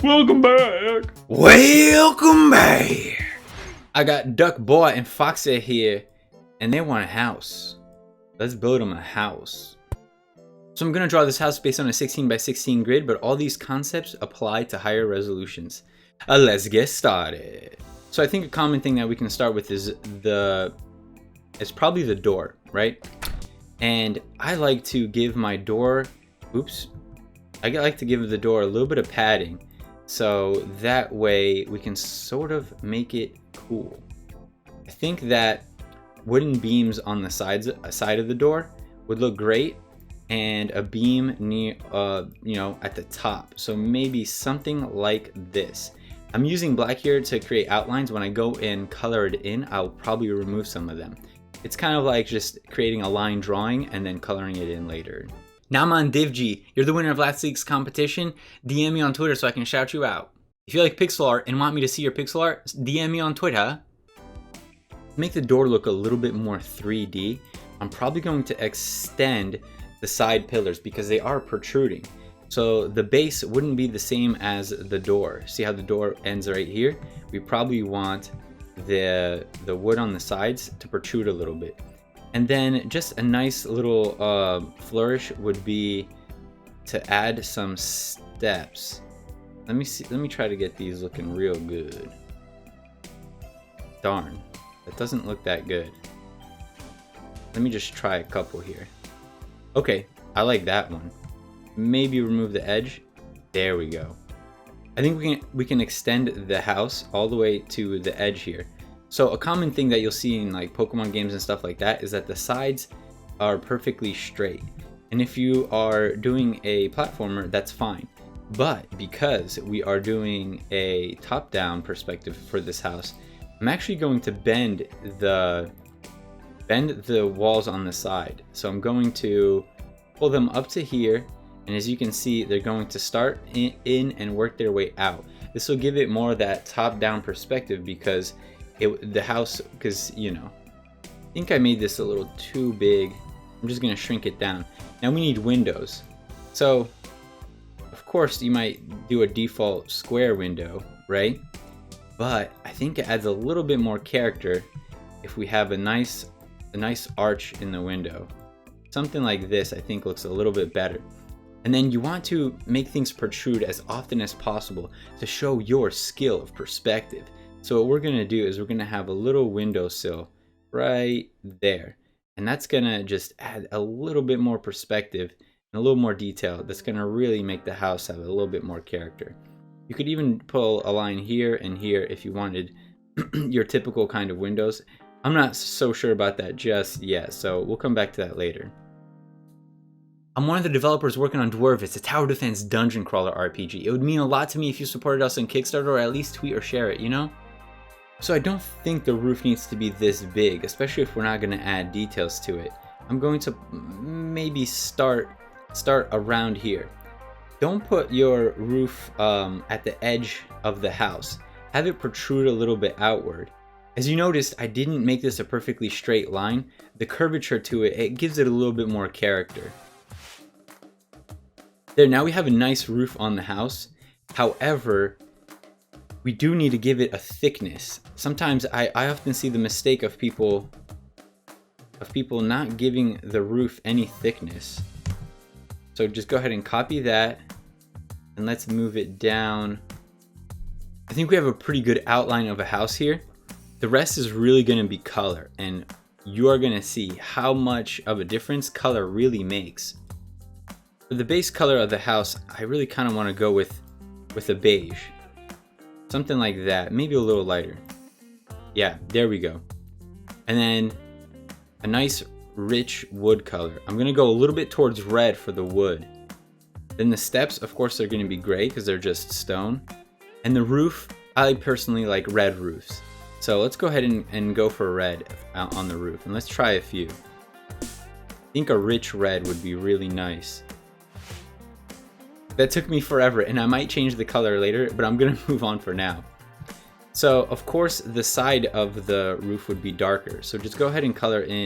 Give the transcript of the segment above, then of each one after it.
Welcome back. Welcome back. I got Duck Boy and Foxy here, and they want a house. Let's build them a house. So I'm gonna draw this house based on a 16 by 16 grid, but all these concepts apply to higher resolutions. Let's get started. So I think a common thing that we can start with is it's probably the door, right? And I like to give my door, I like to give the door a little bit of padding. So that way we can sort of make it cool. I think that wooden beams on the side of the door would look great, and a beam near, at the top. So maybe something like this. I'm using black here to create outlines. When I go and color it in, I'll probably remove some of them. It's kind of like just creating a line drawing and then coloring it in later. Naman Divji, you're the winner of last week's competition. DM me on Twitter so I can shout you out. If you like pixel art and want me to see your pixel art, DM me on Twitter. Make the door look a little bit more 3D. I'm probably going to extend the side pillars because they are protruding. So the base wouldn't be the same as the door. See how the door ends right here? We probably want the wood on the sides to protrude a little bit. And then just a nice little flourish would be to add some steps. Let me try to get these looking real good. Darn, that doesn't look that good. Let me just try a couple here. Okay, I like that one. Maybe remove the edge. There we go. I think we can extend the house all the way to the edge here. So a common thing that you'll see in like Pokemon games and stuff like that is that the sides are perfectly straight. And if you are doing a platformer, that's fine. But because we are doing a top-down perspective for this house, I'm actually going to bend the walls on the side. So I'm going to pull them up to here, and as you can see, they're going to start in and work their way out. This will give it more of that top-down perspective because the house, I think I made this a little too big. I'm just gonna shrink it down. Now we need windows. So of course you might do a default square window, right? But I think it adds a little bit more character if we have a nice arch in the window. Something like this I think looks a little bit better. And then you want to make things protrude as often as possible to show your skill of perspective. So what we're gonna do is we're gonna have a little windowsill right there. And that's gonna just add a little bit more perspective and a little more detail. That's gonna really make the house have a little bit more character. You could even pull a line here and here if you wanted your typical kind of windows. I'm not so sure about that just yet, so we'll come back to that later. I'm one of the developers working on Dwarf. It's a tower defense dungeon crawler RPG. It would mean a lot to me if you supported us on Kickstarter or at least tweet or share it, So I don't think the roof needs to be this big, especially if we're not going to add details to it. I'm going to maybe start around here. Don't put your roof at the edge of the house. Have it protrude a little bit outward. As you noticed, I didn't make this a perfectly straight line. The curvature to it gives it a little bit more character. There, now we have a nice roof on the house. However, we do need to give it a thickness. Sometimes I often see the mistake of people not giving the roof any thickness. So just go ahead and copy that and let's move it down. I think we have a pretty good outline of a house here. The rest is really going to be color, and you are going to see how much of a difference color really makes. For the base color of the house, I really kind of want to go with a beige. Something like that, maybe a little lighter. Yeah, there we go. And then a nice rich wood color. I'm gonna go a little bit towards red for the wood. Then the steps, of course, they're gonna be gray because they're just stone. And the roof, I personally like red roofs. So let's go ahead and go for red on the roof. And let's try a few. I think a rich red would be really nice. That took me forever, and I might change the color later, but I'm gonna move on for now. So, of course, the side of the roof would be darker. So just go ahead and color that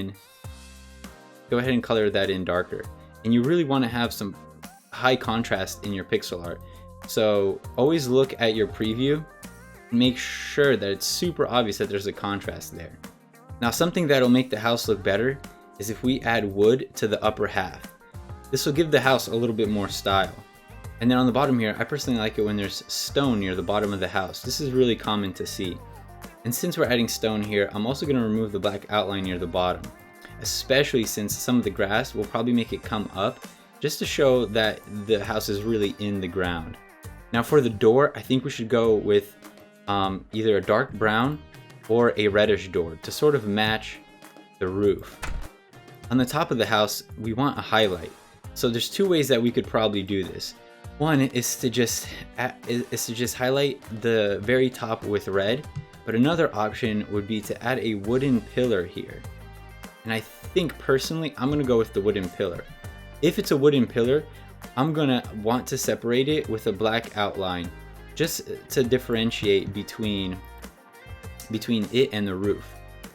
in darker. And you really want to have some high contrast in your pixel art. So always look at your preview and make sure that it's super obvious that there's a contrast there. Now something that'll make the house look better is if we add wood to the upper half. This will give the house a little bit more style. And then on the bottom here, I personally like it when there's stone near the bottom of the house. This is really common to see. And since we're adding stone here, I'm also going to remove the black outline near the bottom, especially since some of the grass will probably make it come up, just to show that the house is really in the ground. Now for the door, I think we should go with either a dark brown or a reddish door to sort of match the roof. On the top of the house, we want a highlight. So there's two ways that we could probably do this. One is to just highlight the very top with red, but another option would be to add a wooden pillar here. And I think personally, I'm gonna go with the wooden pillar. If it's a wooden pillar, I'm gonna want to separate it with a black outline, just to differentiate between it and the roof.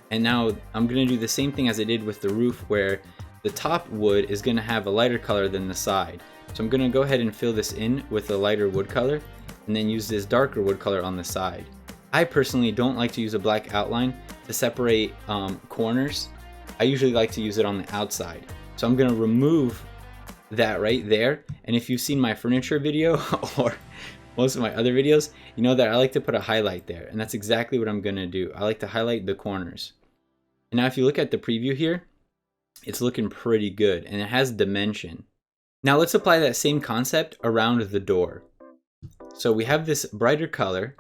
And now I'm gonna do the same thing as I did with the roof, where the top wood is gonna have a lighter color than the side. So I'm gonna go ahead and fill this in with a lighter wood color and then use this darker wood color on the side. I personally don't like to use a black outline to separate corners. I usually like to use it on the outside. So I'm gonna remove that right there. And if you've seen my furniture video or most of my other videos, you know that I like to put a highlight there. And that's exactly what I'm gonna do. I like to highlight the corners. And now if you look at the preview here, it's looking pretty good and it has dimension. Now let's apply that same concept around the door. So we have this brighter color,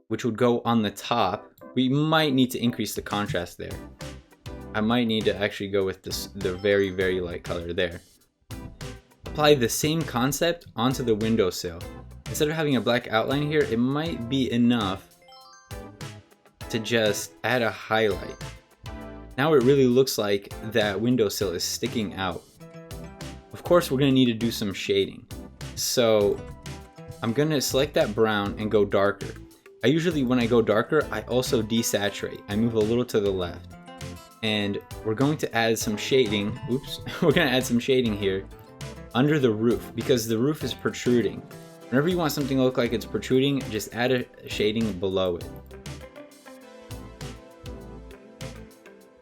which would go on the top. We might need to increase the contrast there. I might need to actually go with the very, very light color there. Apply the same concept onto the windowsill. Instead of having a black outline here, it might be enough to just add a highlight. Now it really looks like that windowsill is sticking out. Of course, we're gonna need to do some shading. So I'm gonna select that brown and go darker. I usually, when I go darker, I also desaturate. I move a little to the left. And we're going to add some shading. Oops. We're gonna add some shading here under the roof because the roof is protruding. Whenever you want something to look like it's protruding, just add a shading below it.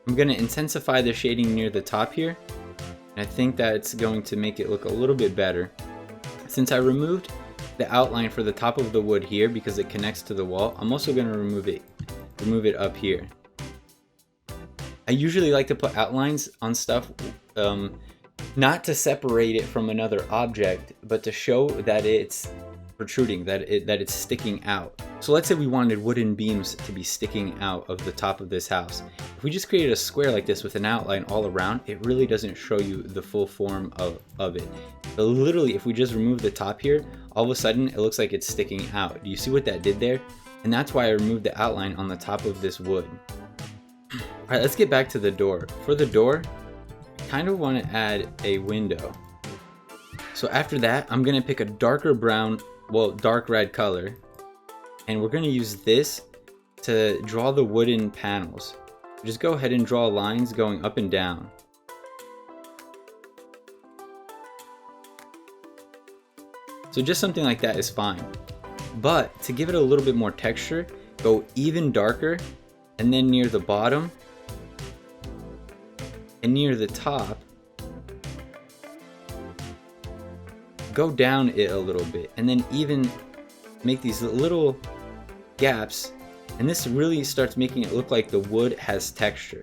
I'm gonna intensify the shading near the top here. And I think that's going to make it look a little bit better. Since I removed the outline for the top of the wood here because it connects to the wall, I'm also going to remove it up here. I usually like to put outlines on stuff not to separate it from another object, but to show that it's protruding, that it's sticking out. So let's say we wanted wooden beams to be sticking out of the top of this house. If we just created a square like this with an outline all around, it really doesn't show you the full form of it. But literally, if we just remove the top here, all of a sudden it looks like it's sticking out. Do you see what that did there? And that's why I removed the outline on the top of this wood. All right, let's get back to the door. For the door, I kind of want to add a window. So after that, I'm gonna pick a darker brown, well, dark red color, and we're gonna use this to draw the wooden panels. Just go ahead and draw lines going up and down. So just something like that is fine. But to give it a little bit more texture, go even darker, and then near the bottom and near the top, go down it a little bit, and then even make these little gaps, and this really starts making it look like the wood has texture.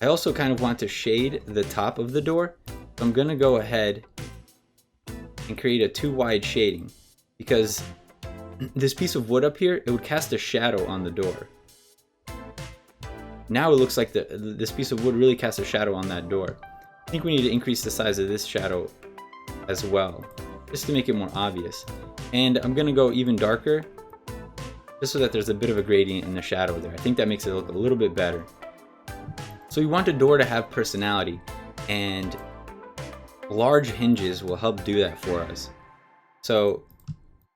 I also kind of want to shade the top of the door, so I'm gonna go ahead and create a too wide shading, because this piece of wood up here, it would cast a shadow on the door. Now it looks like this piece of wood really casts a shadow on that door. I think we need to increase the size of this shadow as well, just to make it more obvious. And I'm gonna go even darker, just so that there's a bit of a gradient in the shadow there. I think that makes it look a little bit better. So we want the door to have personality, and large hinges will help do that for us. So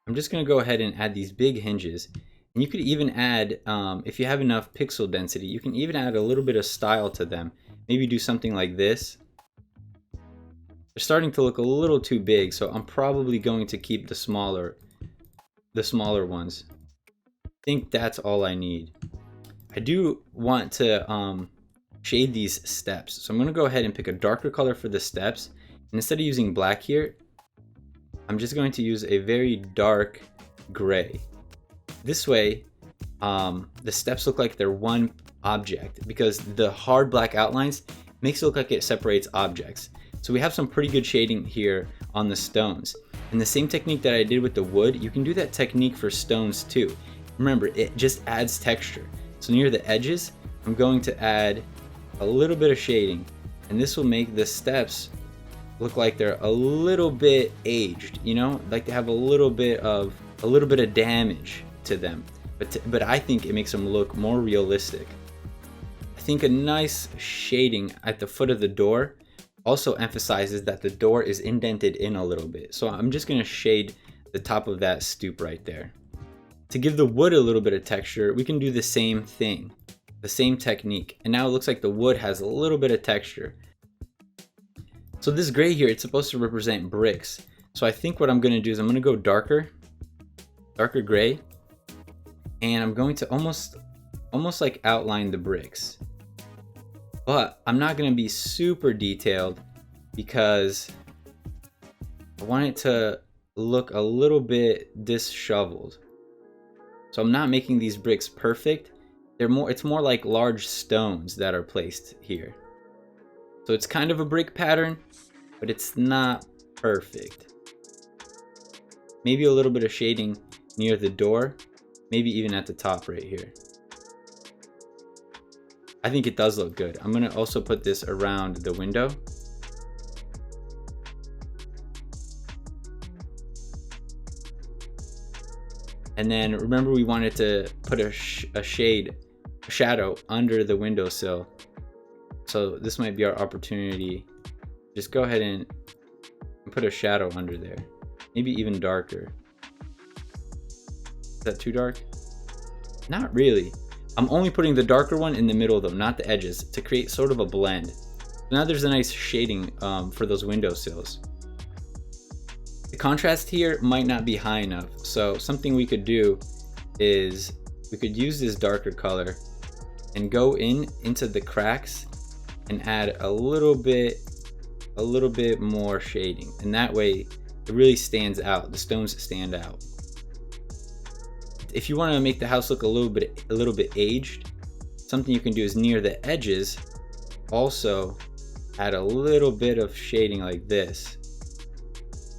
I'm just gonna go ahead and add these big hinges. And you could even add, if you have enough pixel density, you can even add a little bit of style to them. Maybe do something like this. They're starting to look a little too big, so I'm probably going to keep the smaller ones. I think that's all I need. I do want to shade these steps, so I'm going to go ahead and pick a darker color for the steps. And instead of using black here, I'm just going to use a very dark gray. This way, the steps look like they're one object, because the hard black outlines makes it look like it separates objects. So we have some pretty good shading here on the stones. And the same technique that I did with the wood, you can do that technique for stones too. Remember, it just adds texture. So near the edges, I'm going to add a little bit of shading, and this will make the steps look like they're a little bit aged, you know, like they have a little bit of damage to them. But I think it makes them look more realistic. I think a nice shading at the foot of the door also emphasizes that the door is indented in a little bit. So I'm just going to shade the top of that stoop right there. To give the wood a little bit of texture, we can do the same thing, the same technique. And now it looks like the wood has a little bit of texture. So this gray here, it's supposed to represent bricks. So I think what I'm going to do is I'm going to go darker gray, and I'm going to almost like outline the bricks. But I'm not going to be super detailed because I want it to look a little bit disheveled. So I'm not making these bricks perfect. It's more like large stones that are placed here. So it's kind of a brick pattern, but it's not perfect. Maybe a little bit of shading near the door, maybe even at the top right here. I think it does look good. I'm gonna also put this around the window. And then remember, we wanted to put a shadow under the windowsill. So this might be our opportunity. Just go ahead and put a shadow under there. Maybe even darker. Is that too dark? Not really. I'm only putting the darker one in the middle though, not the edges, to create sort of a blend. So now there's a nice shading for those windowsills. The contrast here might not be high enough. So something we could do is we could use this darker color and go into the cracks and add a little bit more shading, and that way it really stands out. The stones stand out. If you want to make the house look a little bit aged, something you can do is near the edges also add a little bit of shading like this.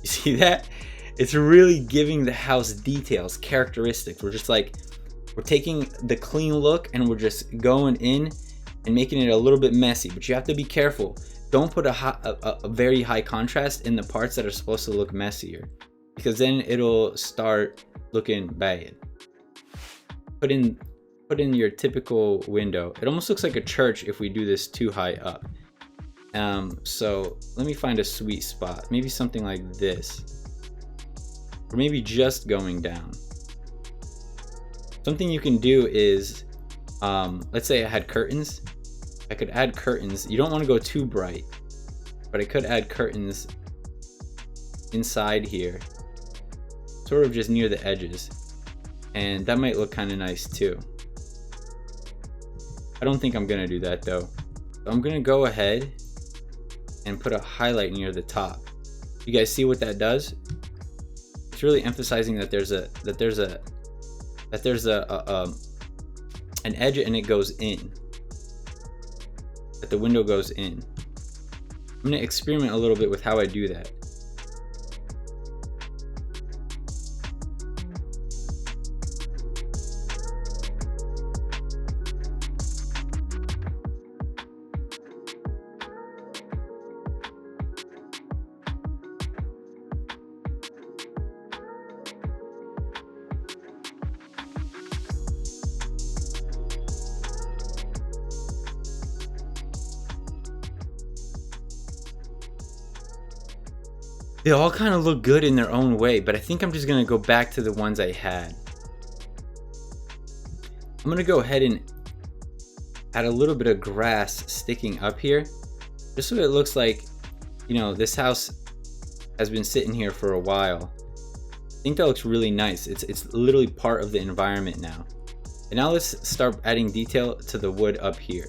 You see that? It's really giving the house details, characteristics. We're taking the clean look and we're just going in and making it a little bit messy, but you have to be careful. Don't put a very high contrast in the parts that are supposed to look messier, because then it'll start looking bad. Put in your typical window. It almost looks like a church if we do this too high up. So let me find a sweet spot. Maybe something like this, or maybe just going down. Something you can do is, let's say I had curtains. I could add curtains. You don't want to go too bright, but I could add curtains inside here, sort of just near the edges, and that might look kind of nice too. I don't think I'm gonna do that though. So I'm gonna go ahead and put a highlight near the top. You guys see what that does? It's really emphasizing that there's an edge and it goes in. That the window goes in. I'm gonna experiment a little bit with how I do that. They all kind of look good in their own way, but I think I'm just gonna go back to the ones I had. I'm gonna go ahead and add a little bit of grass sticking up here, just so it looks like you know, this house has been sitting here for a while. I think that looks really nice. It's literally part of the environment now. And now let's start adding detail to the wood up here.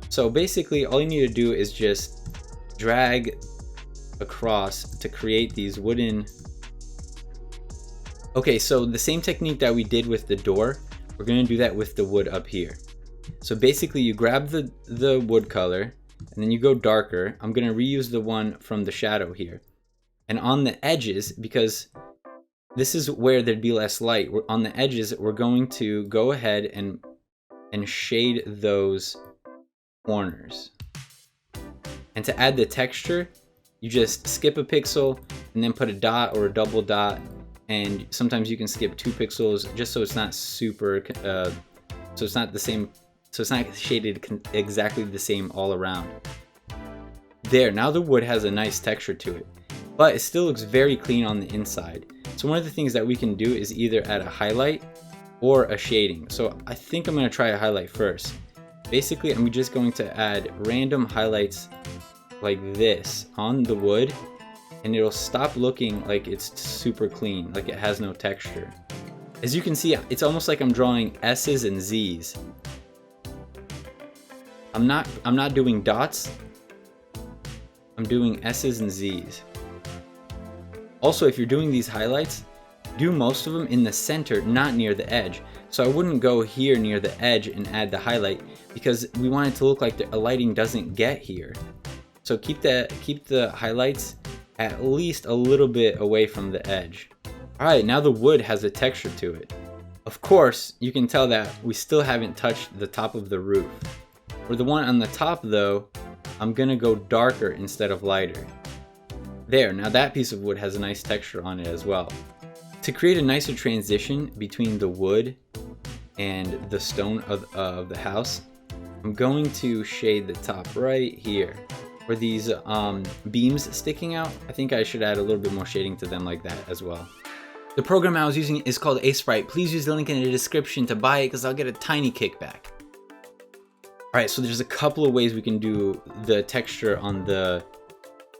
So basically all you need to do is just drag across to create these wooden. Okay, so the same technique that we did with the door, we're gonna do that with the wood up here. So basically you grab the wood color and then you go darker. I'm gonna reuse the one from the shadow here. And on the edges, because this is where there'd be less light, on the edges, we're going to go ahead and shade those corners. And to add the texture, you just skip a pixel and then put a dot or a double dot. And sometimes you can skip 2 pixels just so it's not super, so it's not the same, so it's not shaded exactly the same all around. There, now the wood has a nice texture to it, but it still looks very clean on the inside. So one of the things that we can do is either add a highlight or a shading. So I think I'm going to try a highlight first. Basically, I'm just going to add random highlights like this on the wood, and it'll stop looking like it's super clean, like it has no texture. As you can see, it's almost like I'm drawing S's and Z's. I'm not doing dots. I'm doing S's and Z's. Also, if you're doing these highlights, do most of them in the center, not near the edge. So I wouldn't go here near the edge and add the highlight because we want it to look like the lighting doesn't get here. So keep the highlights at least a little bit away from the edge. Alright, now the wood has a texture to it. Of course, you can tell that we still haven't touched the top of the roof. For the one on the top though, I'm gonna go darker instead of lighter. There, now that piece of wood has a nice texture on it as well. To create a nicer transition between the wood and the stone of the house, I'm going to shade the top right here. For these beams sticking out, I think I should add a little bit more shading to them like that as well. The program I was using is called Aseprite. Please use the link in the description to buy it because I'll get a tiny kickback. Alright, so there's a couple of ways we can do the texture on the...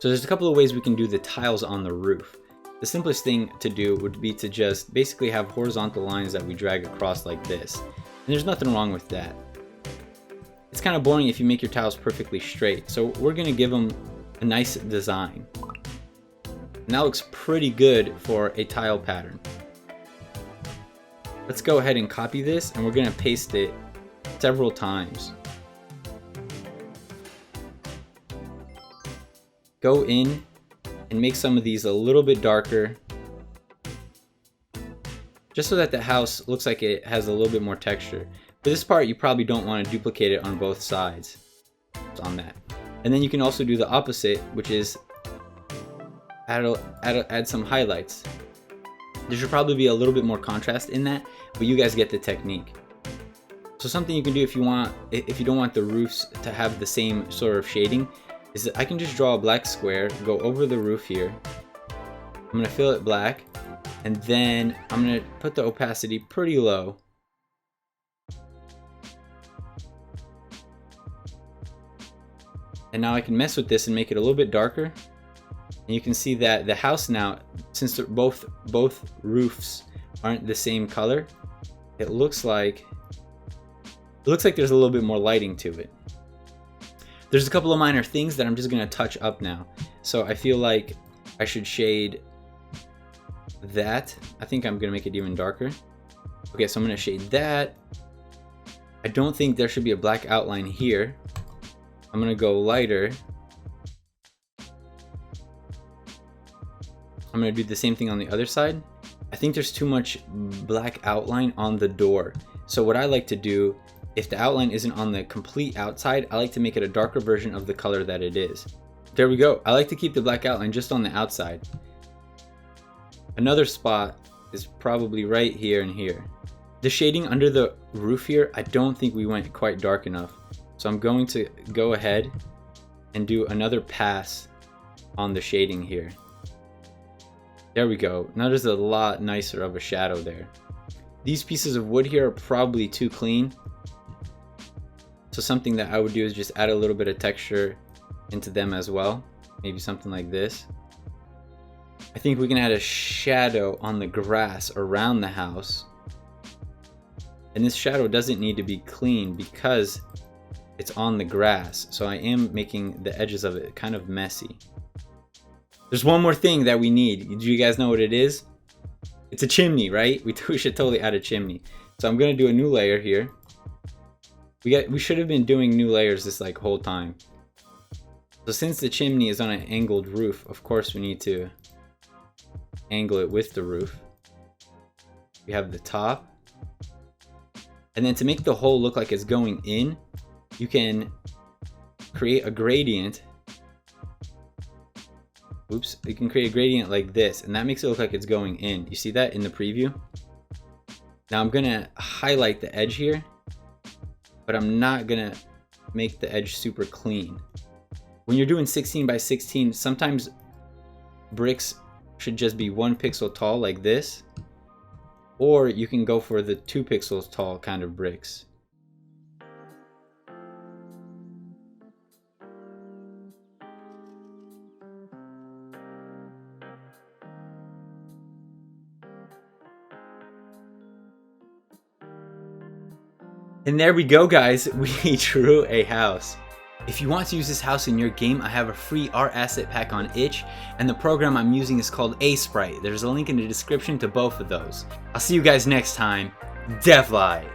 So there's a couple of ways we can do the tiles on the roof. The simplest thing to do would be to just basically have horizontal lines that we drag across like this. And there's nothing wrong with that. It's kind of boring if you make your tiles perfectly straight, so we're going to give them a nice design. And that looks pretty good for a tile pattern. Let's go ahead and copy this, and we're going to paste it several times. Go in and make some of these a little bit darker, just so that the house looks like it has a little bit more texture. For this part, you probably don't want to duplicate it on both sides. It's on that. And then you can also do the opposite, which is add some highlights. There should probably be a little bit more contrast in that, but you guys get the technique. So something you can do if you don't want the roofs to have the same sort of shading, is that I can just draw a black square, go over the roof here. I'm going to fill it black, and then I'm going to put the opacity pretty low. And now I can mess with this and make it a little bit darker. And you can see that the house now, since both roofs aren't the same color, it looks like there's a little bit more lighting to it. There's a couple of minor things that I'm just going to touch up now. So I feel like I should shade that. I think I'm going to make it even darker. Okay, so I'm going to shade that. I don't think there should be a black outline here. I'm going to go lighter. I'm going to do the same thing on the other side. I think there's too much black outline on the door. So what I like to do, if the outline isn't on the complete outside, I like to make it a darker version of the color that it is. There we go. I like to keep the black outline just on the outside. Another spot is probably right here and here. The shading under the roof here, I don't think we went quite dark enough. So I'm going to go ahead and do another pass on the shading here. There we go. Now there's a lot nicer of a shadow there. These pieces of wood here are probably too clean. So something that I would do is just add a little bit of texture into them as well. Maybe something like this. I think we can add a shadow on the grass around the house. And this shadow doesn't need to be clean because it's on the grass. So I am making the edges of it kind of messy. There's one more thing that we need. Do you guys know what it is? It's a chimney, right? We should totally add a chimney. So I'm gonna do a new layer here. We should have been doing new layers this like whole time. So since the chimney is on an angled roof, of course we need to angle it with the roof. We have the top. And then to make the hole look like it's going in, you can create a gradient. Oops, you can create a gradient like this, and that makes it look like it's going in. You see that in the preview? Now I'm gonna highlight the edge here, but I'm not gonna make the edge super clean. When you're doing 16 by 16, sometimes bricks should just be 1 pixel tall like this, or you can go for the 2 pixels tall kind of bricks. And there we go, guys. We drew a house. If you want to use this house in your game, I have a free art asset pack on itch, and the program I'm using is called Aseprite. There's a link in the description to both of those. I'll see you guys next time. DevLive!